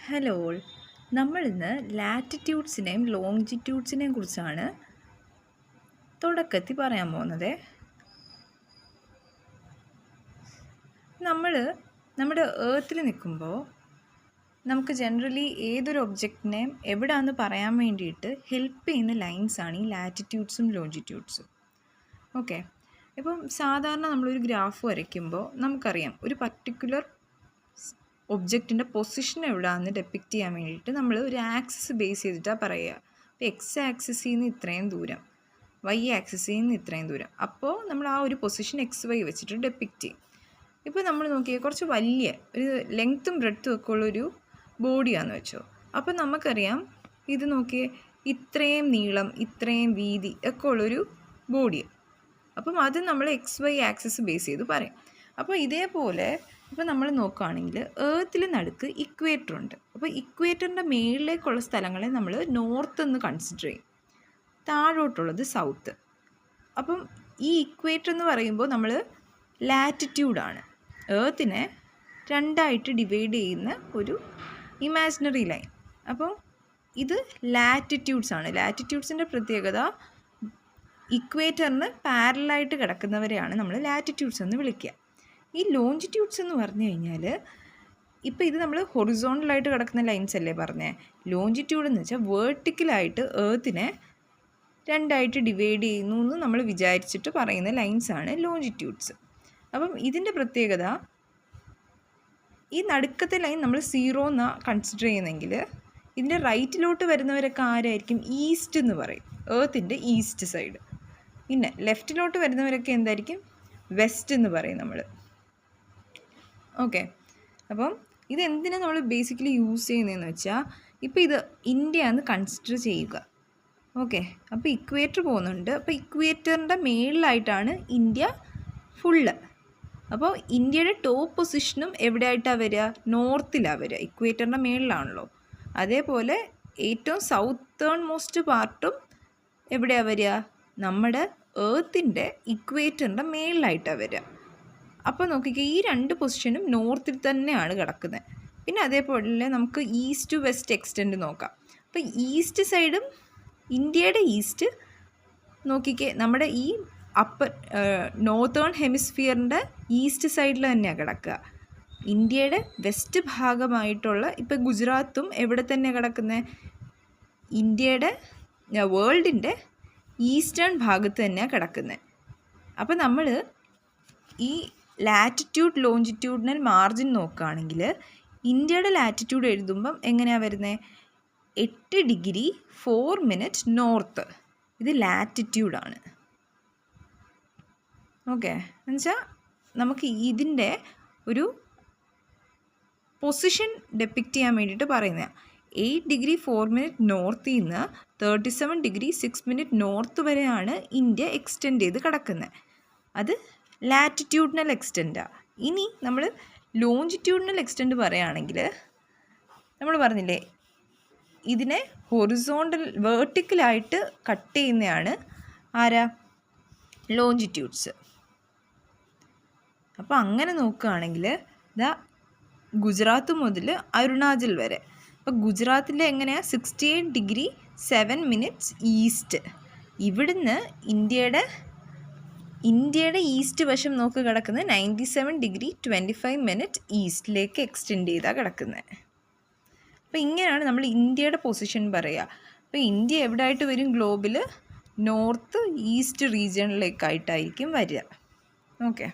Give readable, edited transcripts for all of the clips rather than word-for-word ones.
Hello all. നമ്മളിന്ന് ലാറ്റിറ്റ്യൂഡ്സിനെയും ലോങ്ജിറ്റ്യൂഡ്സിനെയും കുറിച്ചാണ് തുടക്കത്തിൽ പറയാൻ പോകുന്നത്. നമ്മുടെ ഏർത്തിൽ നിൽക്കുമ്പോൾ നമുക്ക് ജനറലി ഏതൊരു ഒബ്ജക്റ്റിനെയും എവിടെയാണെന്ന് പറയാൻ വേണ്ടിയിട്ട് ഹെൽപ്പ് ചെയ്യുന്ന ലൈൻസാണ് ഈ ലാറ്റിറ്റ്യൂഡ്സും ലോഞ്ചിറ്റ്യൂഡ്സും. ഓക്കെ, ഇപ്പം സാധാരണ നമ്മളൊരു ഗ്രാഫ് വരയ്ക്കുമ്പോൾ നമുക്കറിയാം ഒരു പർട്ടിക്കുലർ ഒബ്ജക്റ്റിൻ്റെ പൊസിഷൻ എവിടെയാണെന്ന് ഡെപ്പിക്റ്റ് ചെയ്യാൻ വേണ്ടിയിട്ട് നമ്മൾ ഒരു ആക്സിസ് ബേസ് ചെയ്തിട്ടാണ് പറയുക. ഇപ്പോൾ എക്സ് ആക്സിസിൽ നിന്ന് ഇത്രയും ദൂരം, വൈ ആക്സിസിൽ നിന്ന് ഇത്രയും ദൂരം, അപ്പോൾ നമ്മൾ ആ ഒരു പൊസിഷൻ എക്സ് വൈ വെച്ചിട്ട് ഡെപ്പിക്റ്റ് ചെയ്യും. ഇപ്പോൾ നമ്മൾ നോക്കിയാൽ കുറച്ച് വലിയ ഒരു ലെങ്ത്തും ബ്രെഡ്ത്തും ഒക്കെ ഉള്ളൊരു ബോഡിയാണെന്ന് വെച്ചോ. അപ്പോൾ നമുക്കറിയാം ഇത് നോക്കിയേ, ഇത്രയും നീളം ഇത്രയും വീതി ഒക്കെ ഉള്ളൊരു ബോഡി. അപ്പം അത് നമ്മൾ എക്സ് വൈ ആക്സിസ് ബേസ് ചെയ്ത് പറയും. അപ്പോൾ ഇതേപോലെ ഇപ്പോൾ നമ്മൾ നോക്കുകയാണെങ്കിൽ ഏർത്തിൽ നടുക്ക് ഇക്വേറ്റർ ഉണ്ട്. അപ്പോൾ ഇക്വേറ്ററിൻ്റെ മേളിലേക്കുള്ള സ്ഥലങ്ങളെ നമ്മൾ നോർത്ത് എന്ന് കൺസിഡർ ചെയ്യും, താഴോട്ടുള്ളത് സൗത്ത്. അപ്പം ഈ ഇക്വേറ്റർ എന്ന് പറയുമ്പോൾ നമ്മൾ ലാറ്റിറ്റ്യൂഡാണ്, ഏർത്തിനെ രണ്ടായിട്ട് ഡിവൈഡ് ചെയ്യുന്ന ഒരു ഇമാജിനറി ലൈൻ. അപ്പം ഇത് ലാറ്റിറ്റ്യൂഡ്സ് ആണ്. ലാറ്റിറ്റ്യൂഡ്സിൻ്റെ പ്രത്യേകത ഇക്വേറ്ററിന് പാരലായിട്ട് കിടക്കുന്നവരെയാണ് നമ്മൾ ലാറ്റിറ്റ്യൂഡ്സ് എന്ന് വിളിക്കുക. ഈ ലോഞ്ചിറ്റ്യൂഡ്സ് എന്ന് പറഞ്ഞു കഴിഞ്ഞാൽ ഇപ്പോൾ ഇത് നമ്മൾ ഹൊറിസോണ്ടലായിട്ട് കിടക്കുന്ന ലൈൻസ് അല്ലേ പറഞ്ഞേ. ലോഞ്ചിറ്റ്യൂഡ് എന്ന് വെച്ചാൽ വേർട്ടിക്കലായിട്ട് ഏർത്തിനെ രണ്ടായിട്ട് ഡിവൈഡ് ചെയ്യുന്നു എന്ന് നമ്മൾ വിചാരിച്ചിട്ട് പറയുന്ന ലൈൻസാണ് ലോഞ്ചിറ്റ്യൂഡ്സ്. അപ്പം ഇതിൻ്റെ പ്രത്യേകത, ഈ നടുക്കത്തെ ലൈൻ നമ്മൾ 0 എന്നാണ് കൺസിഡർ ചെയ്യുന്നതെങ്കിൽ ഇതിൻ്റെ റൈറ്റിലോട്ട് വരുന്നവരൊക്കെ ആരായിരിക്കും? ഈസ്റ്റ് എന്ന് പറയും, ഏർത്തിൻ്റെ ഈസ്റ്റ് സൈഡ്. പിന്നെ ലെഫ്റ്റിലോട്ട് വരുന്നവരൊക്കെ എന്തായിരിക്കും? വെസ്റ്റ് എന്ന് പറയും നമ്മൾ. ഓക്കെ, അപ്പം ഇതെന്തിനാണ് നമ്മൾ ബേസിക്കലി യൂസ് ചെയ്യുന്നതെന്ന് വെച്ചാൽ, ഇപ്പോൾ ഇത് ഇന്ത്യയാണെന്ന് കൺസിഡർ ചെയ്യുക. ഓക്കെ, അപ്പോൾ ഇക്വേറ്റർ പോകുന്നുണ്ട്. അപ്പോൾ ഇക്വേറ്ററിൻ്റെ മേളിലായിട്ടാണ് ഇന്ത്യ ഫുള്ള്. അപ്പോൾ ഇന്ത്യയുടെ ടോപ്പ് പൊസിഷനും എവിടെയായിട്ടാണ് വരിക? നോർത്തിലാണ് വരിക, ഇക്വേറ്ററിൻ്റെ മേളിലാണല്ലോ. അതേപോലെ ഏറ്റവും സൗത്തേൺ മോസ്റ്റ് പാർട്ടും എവിടെയാണ് വരിക? നമ്മുടെ ഏർത്തിൻ്റെ ഇക്വേറ്ററിൻ്റെ മേളിലായിട്ടാണ് വരിക. അപ്പോൾ നോക്കിക്കുക, ഈ രണ്ട് പൊസിഷനും നോർത്തിൽ തന്നെയാണ് കിടക്കുന്നത്. പിന്നെ അതേപോലെ നമുക്ക് ഈസ്റ്റ് ടു വെസ്റ്റ് എക്സ്റ്റെൻഡ് നോക്കാം. അപ്പോൾ ഈസ്റ്റ് സൈഡും ഇന്ത്യയുടെ ഈസ്റ്റ് നോക്കിക്കേ, നമ്മുടെ ഈ നോർത്തേൺ ഹെമിസ്ഫിയറിൻ്റെ ഈസ്റ്റ് സൈഡിൽ തന്നെയാണ് കിടക്കുക. ഇന്ത്യയുടെ വെസ്റ്റ് ഭാഗമായിട്ടുള്ള ഇപ്പോൾ ഗുജറാത്തും എവിടെ തന്നെയാണ് കിടക്കുന്നത്? ഇന്ത്യയുടെ വേൾഡിൻ്റെ ഈസ്റ്റേൺ ഭാഗത്ത് തന്നെയാണ് കിടക്കുന്നത്. അപ്പോൾ നമ്മൾ ഈ ലാറ്റിറ്റ്യൂഡ് ലോഞ്ചിറ്റ്യൂഡിനൽ മാർജിൻ നോക്കുകയാണെങ്കിൽ ഇന്ത്യയുടെ ലാറ്റിറ്റ്യൂഡ് എഴുതുമ്പം എങ്ങനെയാണ് വരുന്നത്? 8 ഡിഗ്രി 4 മിനിറ്റ് നോർത്ത്. ഇത് ലാറ്റിറ്റ്യൂഡാണ്. ഓക്കെ, എന്നുവെച്ചാൽ നമുക്ക് ഇതിൻ്റെ ഒരു പൊസിഷൻ ഡെപ്പിക്റ്റ് ചെയ്യാൻ വേണ്ടിയിട്ട് പറയുന്നതാണ്. 8 ഡിഗ്രി 4 മിനിറ്റ് നോർത്തിൽ നിന്ന് 37 ഡിഗ്രി 6 മിനിറ്റ് നോർത്ത് വരെയാണ് ഇന്ത്യ എക്സ്റ്റെൻഡ് ചെയ്ത് കിടക്കുന്നത്. അത് ലാറ്റിറ്റ്യൂഡിനൽ എക്സ്റ്റെൻഡാണ്. ഇനി നമ്മൾ ലോഞ്ചിറ്റ്യൂഡിനൽ എക്സ്റ്റെൻഡ് പറയുകയാണെങ്കിൽ നമ്മൾ പറഞ്ഞില്ലേ, ഇതിനെ ഹൊറിസോണ്ടൽ വേർട്ടിക്കലായിട്ട് കട്ട് ചെയ്യുന്നതാണ് ആരാ? ലോഞ്ചിറ്റ്യൂഡ്സ്. അപ്പോൾ അങ്ങനെ നോക്കുകയാണെങ്കിൽ ഇതാ ഗുജറാത്ത് മുതൽ അരുണാചൽ വരെ. അപ്പോൾ ഗുജറാത്തിലെ എങ്ങനെയാണ്? 68 ഡിഗ്രി 7 മിനിറ്റ്സ് ഈസ്റ്റ്. ഇവിടുന്ന് ഇന്ത്യയുടെ ഈസ്റ്റ് വശം നോക്കി കിടക്കുന്നത് 97 ഡിഗ്രി 25 മിനിറ്റ് ഈസ്റ്റിലേക്ക് എക്സ്റ്റെൻഡ് ചെയ്താണ് കിടക്കുന്നത്. അപ്പോൾ ഇങ്ങനെയാണ് നമ്മൾ ഇന്ത്യയുടെ പൊസിഷൻ പറയുക. അപ്പോൾ ഇന്ത്യ എവിടെയായിട്ട് വരും? ഗ്ലോബിൽ നോർത്ത് ഈസ്റ്റ് റീജിയണിലേക്കായിട്ടായിരിക്കും വരിക. ഓക്കെ,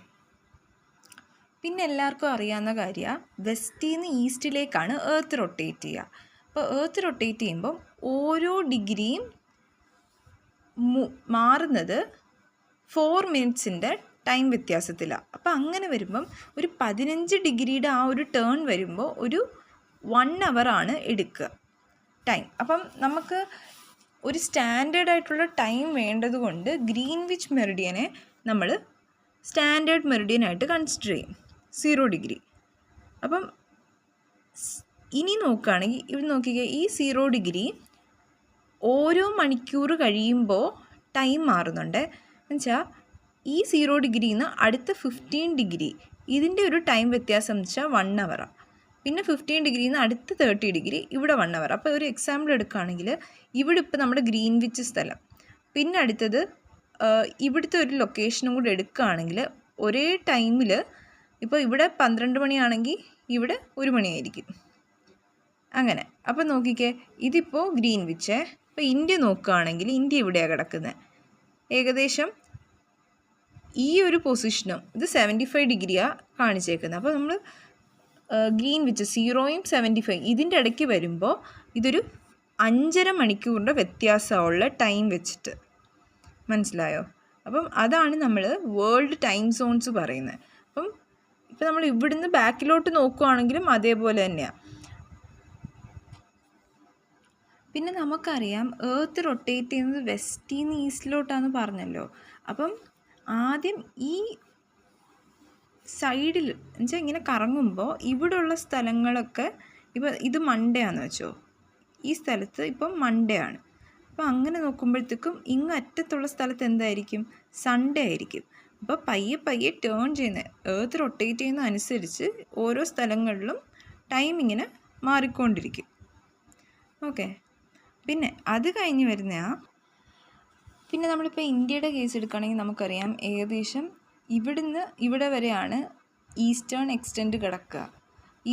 പിന്നെ എല്ലാവർക്കും അറിയാവുന്ന കാര്യമാണ്, വെസ്റ്റിൽ നിന്ന് ഈസ്റ്റിലേക്കാണ് ഏർത്ത് റൊട്ടേറ്റ് ചെയ്യുക. അപ്പോൾ ഏർത്ത് റൊട്ടേറ്റ് ചെയ്യുമ്പം ഓരോ ഡിഗ്രിയും മാറുന്നത് 4 മിനിറ്റ്സിൻ്റെ ടൈം വ്യത്യാസത്തിലാണ്. അപ്പോൾ അങ്ങനെ വരുമ്പം ഒരു 15 ഡിഗ്രിയുടെ ആ ഒരു ടേൺ വരുമ്പോൾ ഒരു 1 ഹവറാണ് എടുക്കുക ടൈം. അപ്പം നമുക്ക് ഒരു സ്റ്റാൻഡേർഡ് ആയിട്ടുള്ള ടൈം വേണ്ടതുകൊണ്ട് ഗ്രീൻവിച്ച് മെറിഡിയനെ നമ്മൾ സ്റ്റാൻഡേർഡ് മെറിഡിയനായിട്ട് കൺസിഡർ ചെയ്യും, 0 ഡിഗ്രി. അപ്പം ഇനി നോക്കുകയാണെങ്കിൽ ഇവിടെ നോക്കിക്കുക, ഈ 0 ഡിഗ്രി ഓരോ മണിക്കൂർ കഴിയുമ്പോൾ ടൈം മാറുന്നുണ്ട്. എന്നുവെച്ചാൽ ഈ 0 ഡിഗ്രിയിൽ നിന്ന് അടുത്ത 15 ഡിഗ്രി ഇതിൻ്റെ ഒരു ടൈം വ്യത്യാസം എന്ന് വെച്ചാൽ 1 ഹവറാണ്. പിന്നെ 15 ഡിഗ്രിയിൽ നിന്ന് അടുത്ത് 30 ഡിഗ്രി, ഇവിടെ 1 അവർ. അപ്പോൾ ഒരു എക്സാമ്പിൾ എടുക്കുകയാണെങ്കിൽ ഇവിടെ ഇപ്പോൾ നമ്മുടെ ഗ്രീൻവിച്ച് സ്ഥലം, പിന്നെ അടുത്തത് ഇവിടുത്തെ ഒരു ലൊക്കേഷനും കൂടെ എടുക്കുകയാണെങ്കിൽ ഒരേ ടൈമിൽ ഇപ്പോൾ ഇവിടെ 12 മണിയാണെങ്കിൽ ഇവിടെ 1 മണിയായിരിക്കും, അങ്ങനെ. അപ്പോൾ നോക്കിക്കേ, ഇതിപ്പോൾ ഗ്രീൻവിച്ച്. ഇപ്പോൾ ഇന്ത്യ നോക്കുകയാണെങ്കിൽ ഇന്ത്യ ഇവിടെയാണ് കിടക്കുന്നത്, ഏകദേശം ഈ ഒരു പൊസിഷനും ഇത് 75 ഡിഗ്രിയാണ് കാണിച്ചേക്കുന്നത്. അപ്പോൾ നമ്മൾ ഗ്രീൻവിച്ച് 0യും 75 ഇതിൻ്റെ ഇടയ്ക്ക് വരുമ്പോൾ ഇതൊരു 5.5 മണിക്കൂറിൻ്റെ വ്യത്യാസമുള്ള ടൈം വെച്ചിട്ട്, മനസ്സിലായോ? അപ്പം അതാണ് നമ്മൾ വേൾഡ് ടൈം സോൺസ് പറയുന്നത്. അപ്പം ഇപ്പോൾ നമ്മൾ ഇവിടുന്ന് ബാക്കിലോട്ട് നോക്കുകയാണെങ്കിലും അതേപോലെ തന്നെയാണ്. പിന്നെ നമുക്കറിയാം എർത്ത് റൊട്ടേറ്റ് ചെയ്യുന്നത് വെസ്റ്റിൽ നിന്ന് ഈസ്റ്റിലോട്ടാണെന്ന് പറഞ്ഞല്ലോ. അപ്പം ആദ്യം ഈ സൈഡിൽ എന്നുവെച്ചാൽ ഇങ്ങനെ കറങ്ങുമ്പോൾ ഇവിടെയുള്ള സ്ഥലങ്ങളൊക്കെ, ഇപ്പോൾ ഇത് മൺഡേ ആണെന്ന് വെച്ചോ, ഈ സ്ഥലത്ത് ഇപ്പം മൺഡേ ആണ്. അപ്പോൾ അങ്ങനെ നോക്കുമ്പോഴത്തേക്കും ഇങ്ങ് അറ്റത്തുള്ള സ്ഥലത്ത് എന്തായിരിക്കും? സൺഡേ ആയിരിക്കും. അപ്പോൾ പയ്യെ പയ്യെ ടേൺ ചെയ്യുന്ന എർത്ത് റൊട്ടേറ്റ് ചെയ്യുന്ന അനുസരിച്ച് ഓരോ സ്ഥലങ്ങളിലും ടൈം ഇങ്ങനെ മാറിക്കൊണ്ടിരിക്കും. ഓക്കെ, പിന്നെ അത് കഴിഞ്ഞ് വരുന്ന പിന്നെ നമ്മളിപ്പോൾ ഇന്ത്യയുടെ കേസ് എടുക്കുകയാണെങ്കിൽ നമുക്കറിയാം ഏകദേശം ഇവിടുന്ന് ഇവിടെ വരെയാണ് ഈസ്റ്റേൺ എക്സ്റ്റെൻഡ് കിടക്കുക,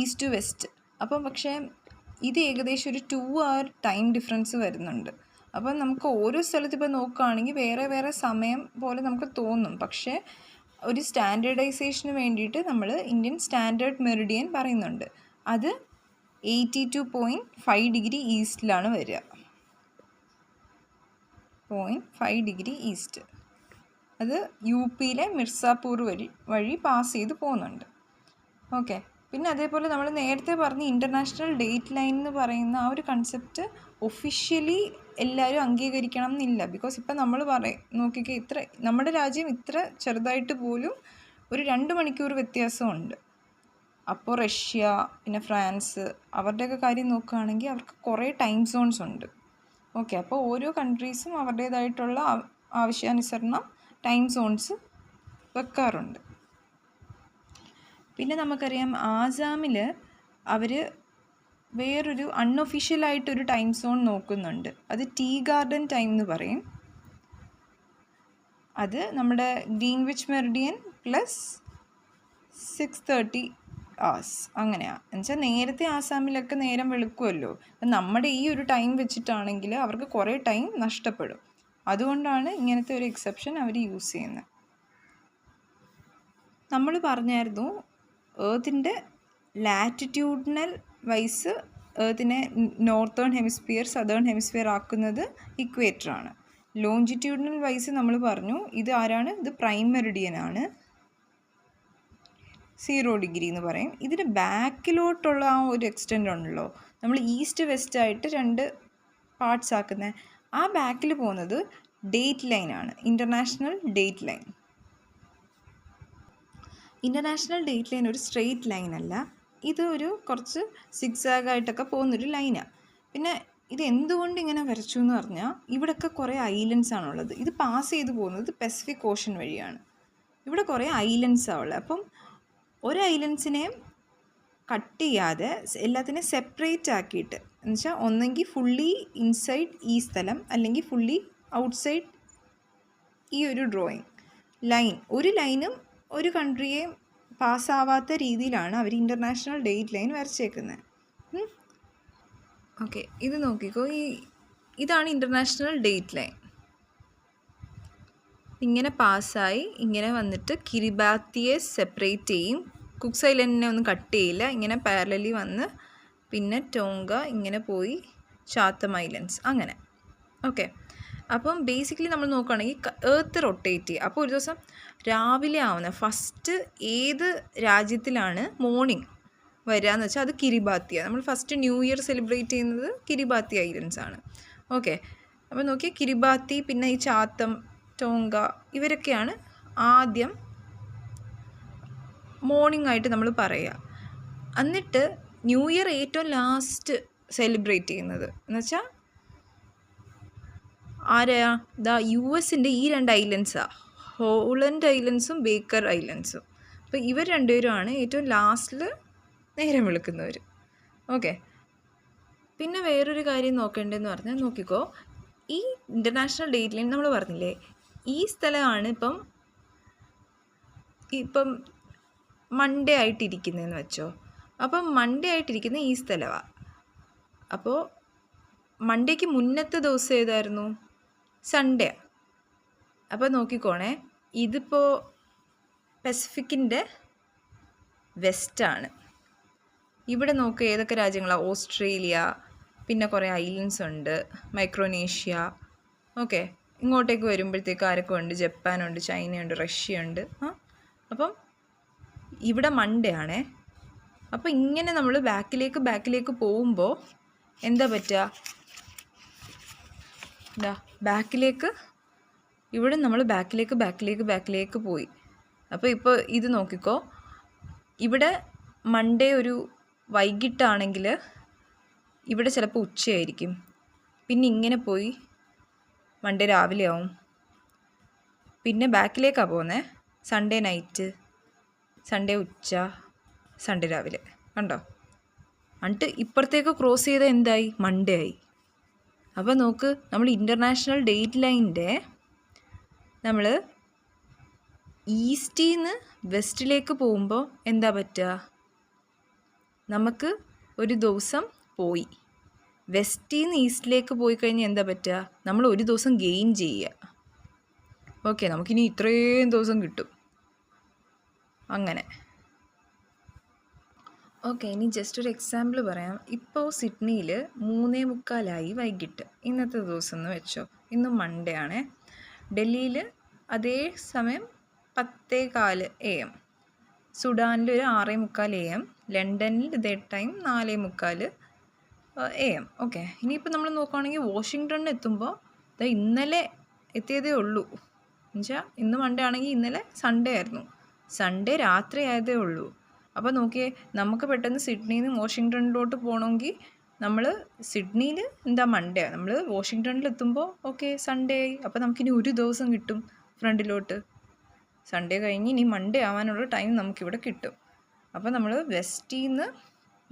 ഈസ്റ്റ് ടു വെസ്റ്റ്. അപ്പം പക്ഷേ ഇത് ഏകദേശം ഒരു 2 അവർ ടൈം ഡിഫറൻസ് വരുന്നുണ്ട്. അപ്പം നമുക്ക് ഓരോ സ്ഥലത്ത് ഇപ്പോൾ നോക്കുകയാണെങ്കിൽ വേറെ വേറെ സമയം പോലെ നമുക്ക് തോന്നും. പക്ഷേ ഒരു സ്റ്റാൻഡേർഡൈസേഷന് വേണ്ടിയിട്ട് നമ്മൾ ഇന്ത്യൻ സ്റ്റാൻഡേർഡ് മെറിഡിയൻ പറയുന്നുണ്ട്. അത് 82.5 ഡിഗ്രി ഈസ്റ്റിലാണ് വരിക, 0.5 ഡിഗ്രി ഈസ്റ്റ്. അത് യു പിയിലെ മിർസാപൂർ വഴി പാസ് ചെയ്ത് പോകുന്നുണ്ട്. ഓക്കെ, പിന്നെ അതേപോലെ നമ്മൾ നേരത്തെ പറഞ്ഞ ഇൻ്റർനാഷണൽ ഡേറ്റ് ലൈൻ എന്ന് പറയുന്ന ആ ഒരു കൺസെപ്റ്റ് ഒഫീഷ്യലി എല്ലാവരും അംഗീകരിക്കണം എന്നില്ല. ബിക്കോസ് ഇപ്പം നമ്മൾ നോക്കിക്കേ, നമ്മുടെ രാജ്യം ഇത്ര ചെറുതായിട്ട് പോലും ഒരു 2 മണിക്കൂർ വ്യത്യാസമുണ്ട്. അപ്പോൾ റഷ്യ, പിന്നെ ഫ്രാൻസ്, അവരുടെയൊക്കെ കാര്യം നോക്കുകയാണെങ്കിൽ അവർക്ക് കുറേ ടൈം സോൺസ് ഉണ്ട്. ഓക്കെ, അപ്പോൾ ഓരോ കൺട്രീസും അവരുടേതായിട്ടുള്ള ആവശ്യാനുസരണം ടൈം സോൺസ് വെക്കാറുണ്ട്. പിന്നെ നമുക്കറിയാം ആസാമിൽ അവർ വേറൊരു അൺഒഫീഷ്യലായിട്ടൊരു ടൈം സോൺ നോക്കുന്നുണ്ട്. അത് ടീ ഗാർഡൻ ടൈം എന്ന് പറയും. അത് നമ്മുടെ ഗ്രീൻവിച്ച് മെറിഡിയൻ പ്ലസ് 6:30 hours അങ്ങനെയാണ്. എന്നുവെച്ചാൽ നേരത്തെ ആസാമിലൊക്കെ നേരം വെളുക്കുമല്ലോ. അപ്പം നമ്മുടെ ഈ ഒരു ടൈം വെച്ചിട്ടാണെങ്കിൽ അവർക്ക് കുറേ ടൈം നഷ്ടപ്പെടും. അതുകൊണ്ടാണ് ഇങ്ങനത്തെ ഒരു എക്സെപ്ഷൻ അവർ യൂസ് ചെയ്യുന്നത്. നമ്മൾ പറഞ്ഞായിരുന്നു ഏർത്തിൻ്റെ ലാറ്റിറ്റ്യൂഡിനൽ വൈസ് ഏർത്തിനെ നോർത്തേൺ ഹെമിസ്ഫിയർ സദേൺ ഹെമിസ്ഫിയർ ആക്കുന്നത് ഇക്വേറ്ററാണ്. ലോഞ്ചിറ്റ്യൂഡിനൽ വൈസ് നമ്മൾ പറഞ്ഞു ഇത് ആരാണ്? ഇത് പ്രൈം മെറിഡിയൻ ആണ്, 0 ഡിഗ്രി എന്ന് പറയും. ഇതിന് ബാക്കിലോട്ടുള്ള ആ ഒരു എക്സ്റ്റെൻഡ് ഉണ്ടല്ലോ, നമ്മൾ ഈസ്റ്റ് വെസ്റ്റ് ആയിട്ട് 2 പാർട്സ് ആക്കുന്നത്, ആ ബാക്കിൽ പോകുന്നത് ഡേറ്റ് ലൈനാണ്, international date line. International date line ഒരു സ്ട്രെയിറ്റ് ലൈൻ അല്ല, ഇത് ഒരു കുറച്ച് സിഗ്സാഗായിട്ടൊക്കെ പോകുന്നൊരു ലൈനാണ്. പിന്നെ ഇത് എന്തുകൊണ്ട് ഇങ്ങനെ വരച്ചു എന്ന് പറഞ്ഞാൽ ഇവിടെയൊക്കെ കുറേ ഐലൻഡ്സ് ആണുള്ളത്. ഇത് പാസ് ചെയ്ത് പോകുന്നത് പസഫിക് ഓഷൻ വഴിയാണ്. ഇവിടെ കുറേ ഐലൻഡ്സാണ് ഉള്ളത്. അപ്പം ഒരു ഐലൻഡ്സിനെയും കട്ട് ചെയ്യാതെ എല്ലാത്തിനെയും സെപ്പറേറ്റ് ആക്കിയിട്ട്, എന്നുവെച്ചാൽ ഒന്നെങ്കിൽ ഫുള്ളി ഇൻസൈഡ് ഈ സ്ഥലം അല്ലെങ്കിൽ ഫുള്ളി ഔട്ട്സൈഡ് ഈ ഒരു ഡ്രോയിങ് ലൈൻ, ഒരു ലൈനും ഒരു കൺട്രിയെയും പാസ്സാവാത്ത രീതിയിലാണ് അവർ ഇൻ്റർനാഷണൽ ഡേറ്റ് ലൈൻ വരച്ചേക്കുന്നത്. ഓക്കെ, ഇത് നോക്കിക്കോ, ഇതാണ് ഇൻ്റർനാഷണൽ ഡേറ്റ് ലൈൻ. ഇങ്ങനെ പാസ്സായി ഇങ്ങനെ വന്നിട്ട് കിരിബാത്തിയെ സെപ്പറേറ്റ് ചെയ്യും, കുക്സ് ഐലൻഡിനെ ഒന്നും കട്ട് ചെയ്യില്ല, ഇങ്ങനെ പാരലലി വന്ന് പിന്നെ ടോങ്ക ഇങ്ങനെ പോയി ചാത്തം ഐലൻഡ്സ് അങ്ങനെ. ഓക്കെ, അപ്പം ബേസിക്കലി നമ്മൾ നോക്കുകയാണെങ്കിൽ ഏർത്ത് റൊട്ടേറ്റ് ചെയ്യുക. അപ്പോൾ ഒരു ദിവസം രാവിലെ ആവുന്ന ഫസ്റ്റ് ഏത് രാജ്യത്തിലാണ് മോർണിംഗ് വരിക എന്ന് വെച്ചാൽ അത് കിരിബാത്തിയാണ്. നമ്മൾ ഫസ്റ്റ് ന്യൂ ഇയർ സെലിബ്രേറ്റ് ചെയ്യുന്നത് കിരിബാത്തി ഐലൻഡ്സ് ആണ്. ഓക്കെ, അപ്പോൾ നോക്കിയാൽ കിരിബാത്തി, പിന്നെ ഈ ചാത്തം, ടോങ്ക, ഇവരൊക്കെയാണ് ആദ്യം മോർണിംഗ് ആയിട്ട് നമ്മൾ പറയുക. എന്നിട്ട് ന്യൂ ഇയർ ഏറ്റവും ലാസ്റ്റ് സെലിബ്രേറ്റ് ചെയ്യുന്നത് എന്ന് വെച്ചാൽ ആരെയാ? US-ൻ്റെ ഈ 2 ഐലൻഡ്സാണ്, ഹോളണ്ട് ഐലൻഡ്സും ബേക്കർ ഐലൻഡ്സും. അപ്പോൾ ഇവർ രണ്ടുപേരുമാണ് ഏറ്റവും ലാസ്റ്റിൽ നേരം വെളുക്കുന്നവരും. ഓക്കെ. പിന്നെ വേറൊരു കാര്യം നോക്കേണ്ടതെന്ന് പറഞ്ഞാൽ നോക്കിക്കോ, ഈ ഇൻ്റർനാഷണൽ ഡേറ്റ് ലൈൻ നമ്മൾ പറഞ്ഞില്ലേ, ഈ സ്ഥലമാണ് ഇപ്പം മൺഡേ ആയിട്ടിരിക്കുന്നതെന്ന് വെച്ചോ. അപ്പം മൺഡേ ആയിട്ടിരിക്കുന്ന ഈ സ്ഥലമാണ്. അപ്പോൾ മൺഡേക്ക് മുന്നത്തെ ദിവസം ഏതായിരുന്നു? സൺഡേ. അപ്പോൾ നോക്കിക്കോണേ, ഇതിപ്പോൾ പസഫിക്കിൻ്റെ വെസ്റ്റാണ്. ഇവിടെ നോക്ക് ഏതൊക്കെ രാജ്യങ്ങളാണ്? ഓസ്ട്രേലിയ, പിന്നെ കുറേ ഐലൻഡ്സ് ഉണ്ട്, മൈക്രോനേഷ്യ. ഓക്കെ. ഇങ്ങോട്ടേക്ക് വരുമ്പോഴത്തേക്ക് ആരൊക്കെ ഉണ്ട്? ജപ്പാനുണ്ട്, ചൈനയുണ്ട്, റഷ്യയുണ്ട്. അപ്പം ഇവിടെ മൺഡേ ആണേ. അപ്പോൾ ഇങ്ങനെ നമ്മൾ ബാക്കിലേക്ക് പോകുമ്പോൾ എന്താ പറ്റുക? ബാക്കിലേക്ക് ഇവിടെ നമ്മൾ ബാക്കിലേക്ക് പോയി. അപ്പോൾ ഇപ്പോൾ ഇത് നോക്കിക്കോ, ഇവിടെ മൺഡേ ഒരു വൈകിട്ടാണെങ്കിൽ ഇവിടെ ചിലപ്പോൾ ഉച്ചയായിരിക്കും. പിന്നെ ഇങ്ങനെ പോയി മൺഡേ രാവിലെ ആവും. പിന്നെ ബാക്കിലേക്കാണ് പോകുന്നത്. സൺഡേ നൈറ്റ്, സൺഡേ ഉച്ച, സൺഡേ രാവിലെ. കണ്ടോ? എന്നിട്ട് ഇപ്പുറത്തേക്ക് ക്രോസ് ചെയ്താൽ എന്തായി? മൺഡേ ആയി. അപ്പോൾ നോക്ക്, നമ്മൾ ഇൻ്റർനാഷണൽ ഡേറ്റ് ലൈനിൻ്റെ നമ്മൾ ഈസ്റ്റിൽ നിന്ന് വെസ്റ്റിലേക്ക് പോകുമ്പോൾ എന്താ പറ്റുക? നമുക്ക് ഒരു ദിവസം പോയി. വെസ്റ്റിൽ നിന്ന് ഈസ്റ്റിലേക്ക് പോയി കഴിഞ്ഞാൽ എന്താ പറ്റുക? നമ്മൾ ഒരു ദിവസം ഗെയിൻ ചെയ്യുക. ഓക്കെ, നമുക്കിനി ഇത്രയും ദിവസം കിട്ടും. അങ്ങനെ. ഓക്കെ, ഇനി ജസ്റ്റ് ഒരു എക്സാമ്പിൾ പറയാം. ഇപ്പോൾ സിഡ്നിയിൽ 3:45 വൈകിട്ട്, ഇന്നത്തെ ദിവസം എന്ന് വെച്ചോ. ഇന്ന് മൺഡേ ആണ്. ഡൽഹിയിൽ അതേ സമയം 10:15 AM. സുഡാനിൽ ഒരു 6:45 AM. ലണ്ടനിൽ ഇതേ ടൈം 4:45 AM. ഓക്കെ. ഇനിയിപ്പോൾ നമ്മൾ നോക്കുകയാണെങ്കിൽ വാഷിങ്ടണിൽ എത്തുമ്പോൾ ഇന്നലെ എത്തിയതേ ഉള്ളൂ. എന്നുവെച്ചാൽ ഇന്ന് മൺഡേ ആണെങ്കിൽ ഇന്നലെ സൺഡേ ആയിരുന്നു. സൺഡേ രാത്രി ആയതേ ഉള്ളൂ. അപ്പോൾ നോക്കിയേ, നമുക്ക് പെട്ടെന്ന് സിഡ്നിയിൽ നിന്ന് വാഷിങ്ടണിലോട്ട് പോകണമെങ്കിൽ നമ്മൾ സിഡ്നിയിൽ മൺഡേ ആണ്. നമ്മൾ വാഷിങ്ടണിൽ എത്തുമ്പോൾ ഓക്കെ സൺഡേ ആയി. അപ്പോൾ നമുക്കിനി ഒരു ദിവസം കിട്ടും ഫ്രണ്ടിലോട്ട്. സൺഡേ കഴിഞ്ഞ് ഇനി മൺഡേ ആവാനുള്ള ടൈം നമുക്കിവിടെ കിട്ടും. അപ്പോൾ നമ്മൾ വെസ്റ്റിൽ നിന്ന്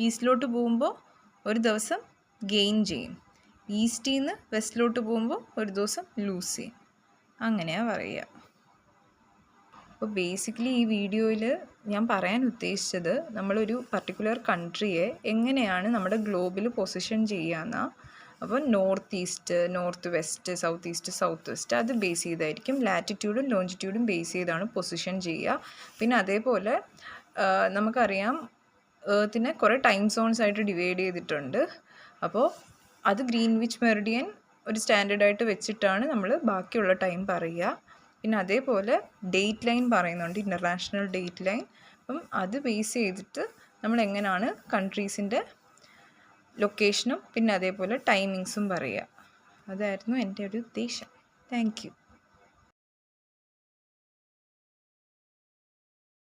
ഈസ്റ്റിലോട്ട് പോകുമ്പോൾ ഒരു ദിവസം ഗെയിൻ ചെയ്യും. ഈസ്റ്റിൽ നിന്ന് വെസ്റ്റിലോട്ട് പോകുമ്പോൾ ഒരു ദിവസം ലൂസ് ചെയ്യും. അങ്ങനെയാണ് പറയുക. അപ്പോൾ ബേസിക്കലി ഈ വീഡിയോയിൽ ഞാൻ പറയാൻ ഉദ്ദേശിച്ചത്, നമ്മളൊരു പർട്ടിക്കുലർ കൺട്രിയെ എങ്ങനെയാണ് നമ്മുടെ ഗ്ലോബിൽ പൊസിഷൻ ചെയ്യാമെന്നാണ്. അപ്പോൾ north east, north west, south east, south west, അത് ബേസ് ചെയ്തായിരിക്കും. ലാറ്റിറ്റ്യൂഡും ലോഞ്ചിറ്റ്യൂഡും ബേസ് ചെയ്താണ് പൊസിഷൻ ചെയ്യുക. പിന്നെ അതേപോലെ നമുക്കറിയാം എർത്തിനെ കുറേ ടൈം സോൺസ് ആയിട്ട് ഡിവൈഡ് ചെയ്തിട്ടുണ്ട്. അപ്പോൾ അത് ഗ്രീൻവിച്ച് മെറിഡിയൻ ഒരു സ്റ്റാൻഡേർഡായിട്ട് വെച്ചിട്ടാണ് നമ്മൾ ബാക്കിയുള്ള ടൈം പറയുക. പിന്നെ അതേപോലെ ഡേറ്റ് ലൈൻ പറയുന്നുണ്ട്, ഇൻ്റർനാഷണൽ ഡേറ്റ് ലൈൻ. അപ്പം അത് ബേസ് ചെയ്തിട്ട് നമ്മൾ എങ്ങനെയാണ് കൺട്രീസിൻ്റെ ലൊക്കേഷനും പിന്നെ അതേപോലെ ടൈമിങ്സും പറയുക. അതായിരുന്നു എൻ്റെ ഒരു ഉദ്ദേശം. Thank you.